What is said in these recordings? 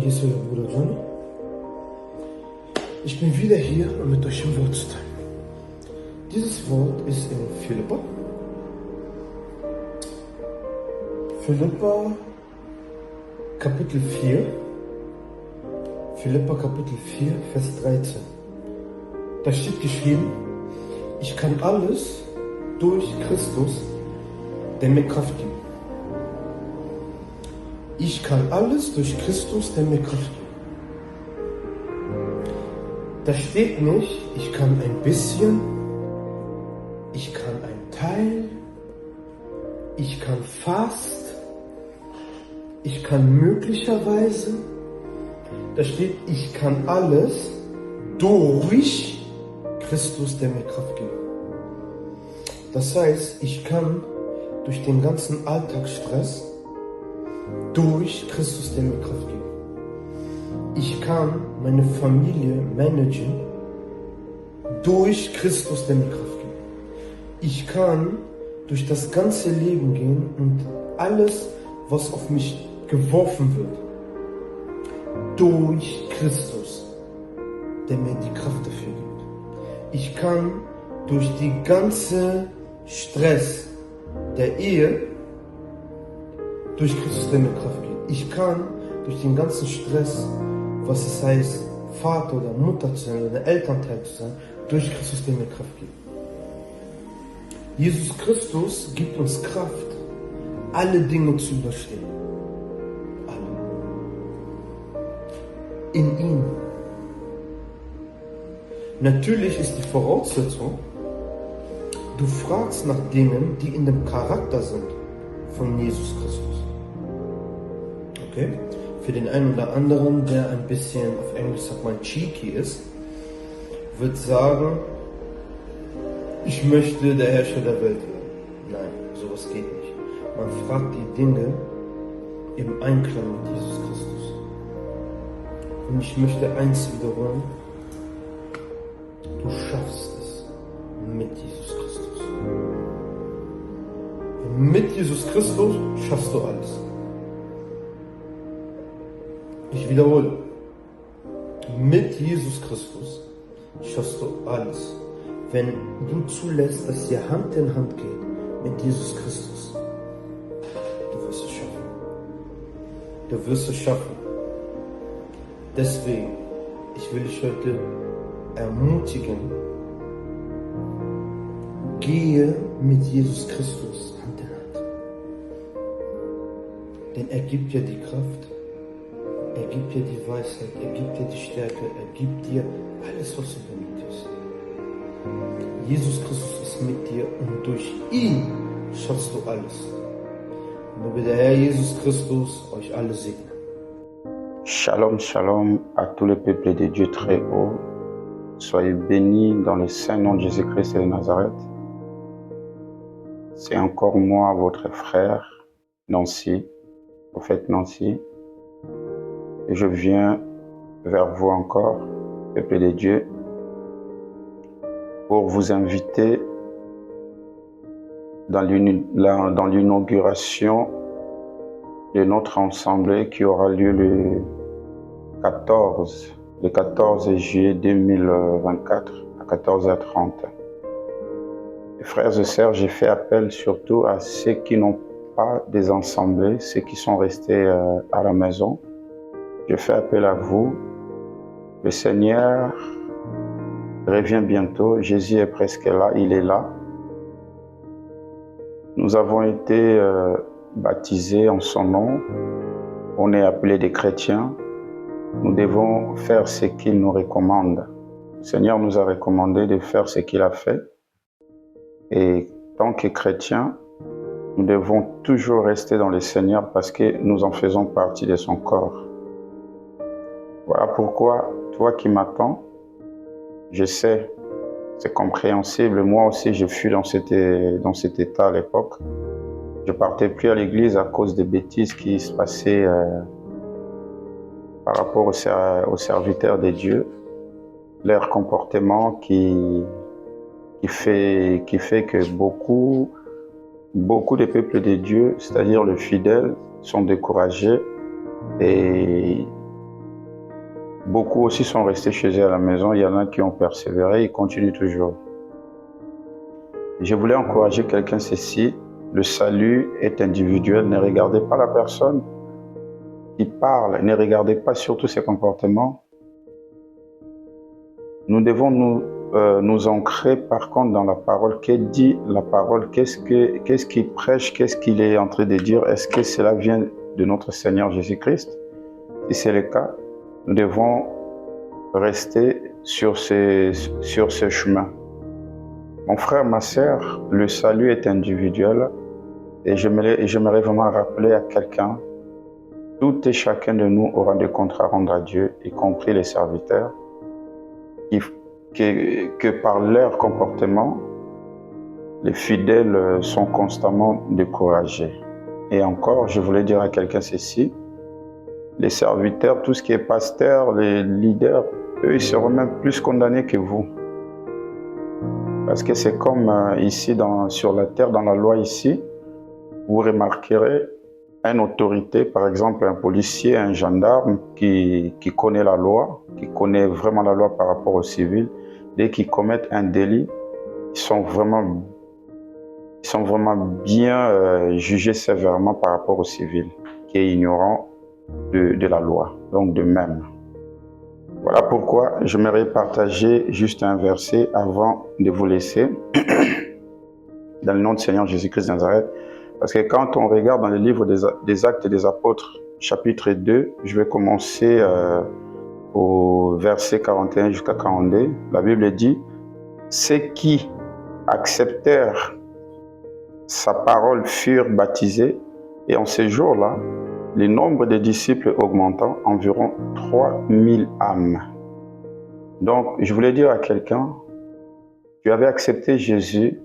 hier ist euer Bruder Johnny. Ich bin wieder hier, um mit euch ein Wort zu teilen. Dieses Wort ist in Philippa. Philippa Kapitel 4. Philippa Kapitel 4, Vers 13. Da steht geschrieben, ich kann alles durch Christus, der mir Kraft gibt. Ich kann alles durch Christus, der mir Kraft gibt. Da steht nicht, ich kann ein bisschen, ich kann ein Teil, ich kann fast, ich kann möglicherweise. Da steht, ich kann alles durch Christus, der mir Kraft gibt. Das heißt, ich kann durch den ganzen Alltagsstress, durch Christus, der mir Kraft gibt. Ich kann meine Familie managen, durch Christus, der mir Kraft gibt. Ich kann durch das ganze Leben gehen und alles, was auf mich geworfen wird, durch Christus, der mir die Kraft dafür gibt. Ich kann durch die ganze Stress der Ehe, durch Christus, der mir Kraft gibt. Ich kann durch den ganzen Stress, was es heißt, Vater oder Mutter zu sein oder Elternteil zu sein, durch Christus, der mir Kraft gibt. Jesus Christus gibt uns Kraft, alle Dinge zu überstehen. Alle. In ihm. Natürlich ist die Voraussetzung, du fragst nach Dingen, die in dem Charakter sind von Jesus Christus. Okay? Für den einen oder anderen, der ein bisschen, auf Englisch sagt man, cheeky ist, wird sagen, ich möchte der Herrscher der Welt werden. Nein, sowas geht nicht. Man fragt die Dinge im Einklang mit Jesus Christus. Und ich möchte eins wiederholen, du schaffst es mit Jesus Christus. Und mit Jesus Christus schaffst du alles. Ich wiederhole, mit Jesus Christus schaffst du alles. Wenn du zulässt, dass ihr Hand in Hand geht mit Jesus Christus, du wirst es schaffen. Du wirst es schaffen. Deswegen, ich will dich heute ermutigen, gehe mit Jesus Christus Hand in Hand. Denn er gibt dir die Kraft. Er gibt dir die Weisheit, er gibt dir die Stärke, er gibt dir alles, was du benötigst. Jesus Christus ist mit dir und durch ihn schaffst du alles. Möge der Herr Jesus Christus euch alle segnen. Shalom, shalom à tous les peuples de Dieu très haut. Soyez bénis dans le saint nom de Jésus-Christ de Nazareth. C'est encore moi, votre frère, Nancy, prophète Nancy. Et je viens vers vous encore, peuple de Dieu, pour vous inviter dans l'inauguration de notre assemblée qui aura lieu le 14 juillet 2024 à 14h30. Et frères et sœurs, j'ai fait appel surtout à ceux qui n'ont pas des assemblées, ceux qui sont restés à la maison. Je fais appel à vous. Le Seigneur revient bientôt. Jésus est presque là. Il est là. Nous avons été baptisés en son nom. On est appelés des chrétiens. Nous devons faire ce qu'il nous recommande. Le Seigneur nous a recommandé de faire ce qu'il a fait. Et tant que chrétiens, nous devons toujours rester dans le Seigneur parce que nous en faisons partie de son corps. Voilà pourquoi, toi qui m'attends, je sais, c'est compréhensible. Moi aussi, je fus dans cet état à l'époque. Je ne partais plus à l'église à cause des bêtises qui se passaient par rapport aux serviteurs de Dieu. Leur comportement qui fait que beaucoup de peuples de Dieu, c'est-à-dire les fidèles, sont découragés et Beaucoup aussi sont restés chez eux à la maison. Il y en a qui ont persévéré, ils continuent toujours. Je voulais encourager quelqu'un ceci. Le salut est individuel. Ne regardez pas la personne qui parle. Ne regardez pas surtout ses comportements. Nous devons nous ancrer par contre dans la parole. Qu'est dit la parole? Qu'est-ce qu'il prêche? Qu'est-ce qu'il est en train de dire? Est-ce que cela vient de notre Seigneur Jésus-Christ? Si c'est le cas, nous devons rester sur ce chemin. Mon frère, ma sœur, le salut est individuel et j'aimerais vraiment rappeler à quelqu'un, tout et chacun de nous aura des comptes à rendre à Dieu, y compris les serviteurs, que par leur comportement, les fidèles sont constamment découragés. Et encore, je voulais dire à quelqu'un ceci, les serviteurs, tout ce qui est pasteur, les leaders, eux, ils seront même plus condamnés que vous. Parce que c'est comme ici, sur la terre, dans la loi ici, vous remarquerez une autorité, par exemple un policier, un gendarme qui connaît la loi, qui connaît vraiment la loi par rapport aux civils. Dès qu'ils commettent un délit, ils sont vraiment bien jugés sévèrement par rapport aux civils, qui est ignorant de la loi, donc de même. Voilà pourquoi j'aimerais partager juste un verset avant de vous laisser, dans le nom du Seigneur Jésus-Christ de Nazareth. Parce que quand on regarde dans le livre des Actes des Apôtres, chapitre 2, je vais commencer au verset 41 jusqu'à 42, la Bible dit « Ceux qui acceptèrent sa parole furent baptisés, et en ces jours-là, le nombre de disciples augmentant environ 3000 âmes. » Donc, je voulais dire à quelqu'un, tu avais accepté Jésus,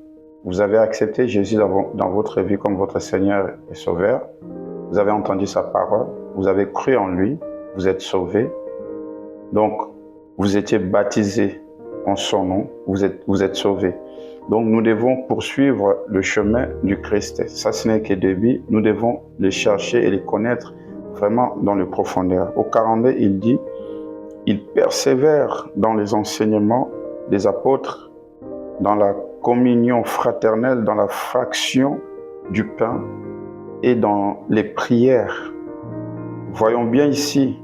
vous avez accepté Jésus dans votre vie comme votre Seigneur et Sauveur, vous avez entendu sa parole, vous avez cru en lui, vous êtes sauvés. Donc, vous étiez baptisés en son nom, vous êtes sauvés. Donc, nous devons poursuivre le chemin du Christ. Ça, ce n'est que début. Nous devons les chercher et les connaître vraiment dans le profondeur. Au 42, il dit, il persévère dans les enseignements des apôtres, dans la communion fraternelle, dans la fraction du pain et dans les prières. Voyons bien ici,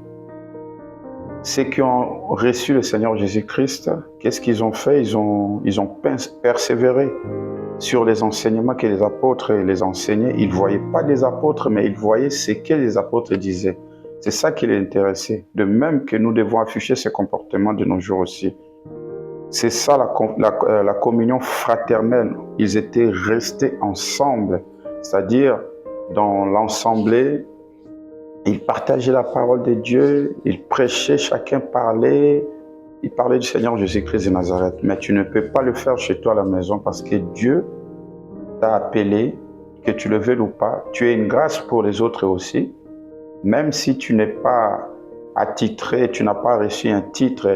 ceux qui ont reçu le Seigneur Jésus-Christ, qu'est-ce qu'ils ont fait? Ils ont persévéré sur les enseignements que les apôtres les enseignaient. Ils ne voyaient pas des apôtres, mais ils voyaient ce que les apôtres disaient. C'est ça qui les intéressait. De même que nous devons afficher ce comportement de nos jours aussi. C'est ça la communion fraternelle. Ils étaient restés ensemble, c'est-à-dire dans l'assemblée. Ils partageaient la parole de Dieu, ils prêchaient, chacun parlait. Il parlait du Seigneur Jésus-Christ de Nazareth. Mais tu ne peux pas le faire chez toi à la maison parce que Dieu t'a appelé, que tu le veuilles ou pas. Tu es une grâce pour les autres aussi. Même si tu n'es pas attitré, tu n'as pas reçu un titre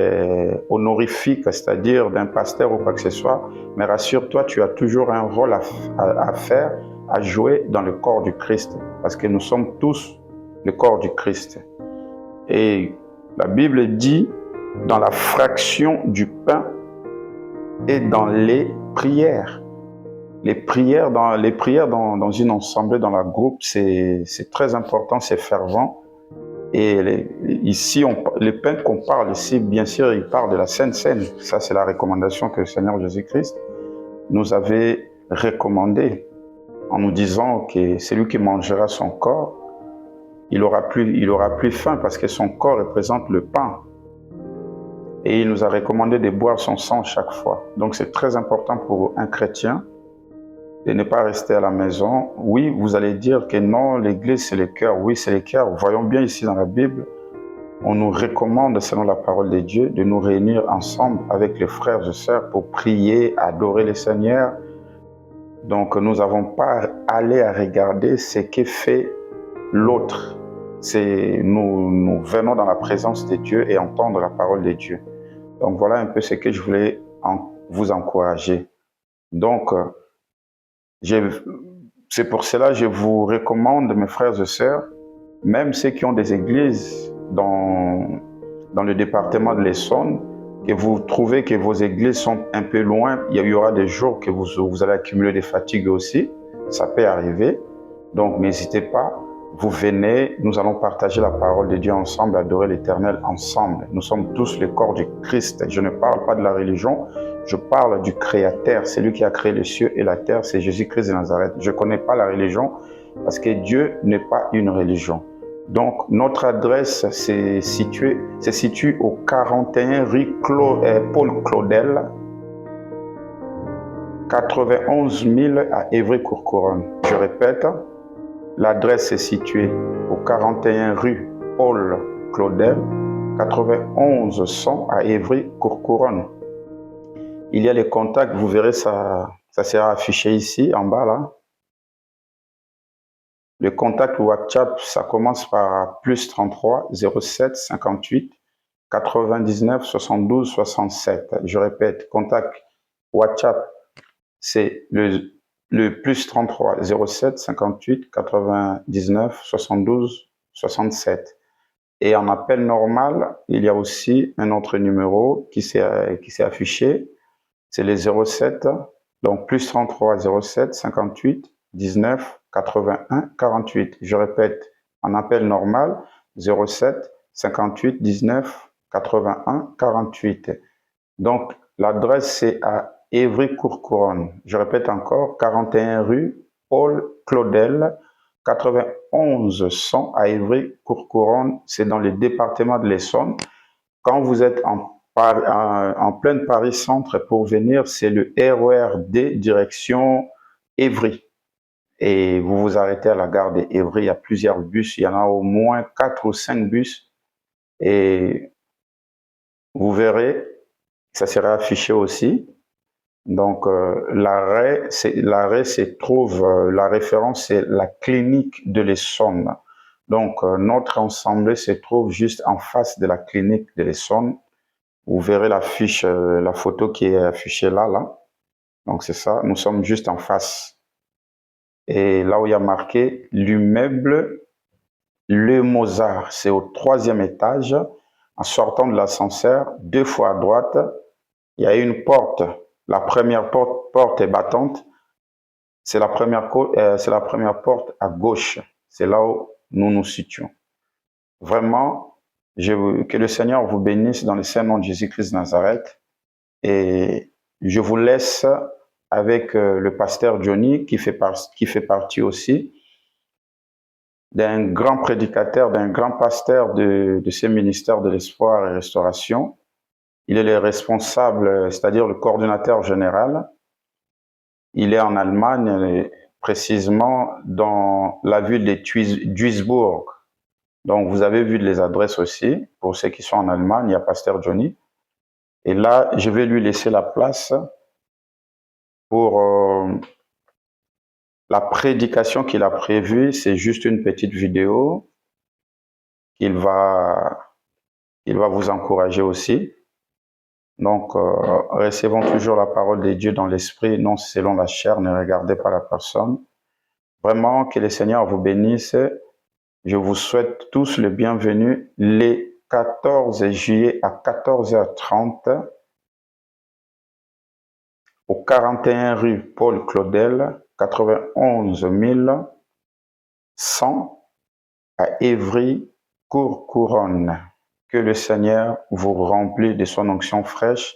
honorifique, c'est-à-dire d'un pasteur ou quoi que ce soit, mais rassure-toi, tu as toujours un rôle à faire, à jouer dans le corps du Christ. Parce que nous sommes tous le corps du Christ. Et la Bible dit, dans la fraction du pain et dans les prières. Les prières dans une assemblée, dans la groupe, c'est très important, c'est fervent. Et ici, le pain qu'on parle ici, bien sûr, il parle de la Sainte Seine. Ça, c'est la recommandation que le Seigneur Jésus-Christ nous avait recommandée en nous disant que celui qui mangera son corps, il aura plus faim parce que son corps représente le pain. Et il nous a recommandé de boire son sang chaque fois. Donc c'est très important pour un chrétien de ne pas rester à la maison. Oui, vous allez dire que non, l'église c'est le cœur. Oui, c'est le cœur. Voyons bien ici dans la Bible, on nous recommande, selon la parole de Dieu, de nous réunir ensemble avec les frères et sœurs pour prier, adorer le Seigneur. Donc nous n'avons pas à aller à regarder ce que fait l'autre. Nous venons dans la présence de Dieu et entendre la parole de Dieu. Donc voilà un peu ce que je voulais vous encourager. Donc, c'est pour cela que je vous recommande, mes frères et sœurs, même ceux qui ont des églises dans dans le département de l'Essonne, que vous trouvez que vos églises sont un peu loin, il y aura des jours que vous allez accumuler des fatigues aussi, ça peut arriver. Donc n'hésitez pas, vous venez, nous allons partager la parole de Dieu ensemble, adorer l'Éternel ensemble. Nous sommes tous le corps du Christ. Je ne parle pas de la religion, je parle du Créateur, c'est lui qui a créé les cieux et la terre, c'est Jésus-Christ de Nazareth. Je ne connais pas la religion parce que Dieu n'est pas une religion. Donc, notre adresse se situe au 41 rue Paul Claudel, 91 000 à Évry-Courcouronnes. Je répète, l'adresse est située au 41 rue Paul Claudel, 91 100 à Évry-Courcouronnes. Il y a les contacts, vous verrez, ça sera affiché ici, en bas, là. Le contact WhatsApp, ça commence par plus 33 07 58 99 72 67. Je répète, contact WhatsApp, c'est le plus 33 07 58 99 72 67. Et en appel normal, il y a aussi un autre numéro qui s'est affiché, c'est les 07, donc plus 33 07 58 19 81 48. Je répète, en appel normal, 07 58 19 81 48. Donc, l'adresse, c'est à Évry-Courcouronnes. Je répète encore, 41 rue Paul Claudel, 91 100 à Évry-Courcouronnes. C'est dans le département de l'Essonne. Quand vous êtes en pleine Paris-Centre pour venir, c'est le RER D direction Évry. Et vous vous arrêtez à la gare d'Évry, il y a plusieurs bus, il y en a au moins 4 ou 5 bus. Et vous verrez, ça sera affiché aussi. Donc, l'arrêt se trouve, la référence, c'est la clinique de l'Essonne. Donc, notre ensemble se trouve juste en face de la clinique de l'Essonne. Vous verrez l'affiche, la photo qui est affichée là. Donc, c'est ça, nous sommes juste en face. Et là où il y a marqué l'immeuble Le Mozart, c'est au 3e étage. En sortant de l'ascenseur, 2 fois à droite, il y a une porte. La première porte est battante. C'est la première porte à gauche. C'est là où nous nous situons. Vraiment, que le Seigneur vous bénisse dans le saint nom de Jésus-Christ de Nazareth. Et je vous laisse avec le pasteur Johnny, qui fait partie aussi d'un grand prédicateur, d'un grand pasteur de ce ministère de l'espoir et restauration. Il est le responsable, c'est-à-dire le coordinateur général. Il est en Allemagne, précisément dans la ville de Duisbourg. Donc, vous avez vu les adresses aussi. Pour ceux qui sont en Allemagne, il y a pasteur Johnny. Et là, je vais lui laisser la place pour la prédication qu'il a prévue. C'est juste une petite vidéo qu'il va vous encourager aussi. Donc, recevons toujours la parole de Dieu dans l'esprit, non selon la chair, ne regardez pas la personne. Vraiment, que le Seigneur vous bénisse. Je vous souhaite tous le bienvenu les 14 juillet à 14h30 au 41 rue Paul Claudel, 91 100 à Évry-Courcouronnes. Que le Seigneur vous remplisse de son onction fraîche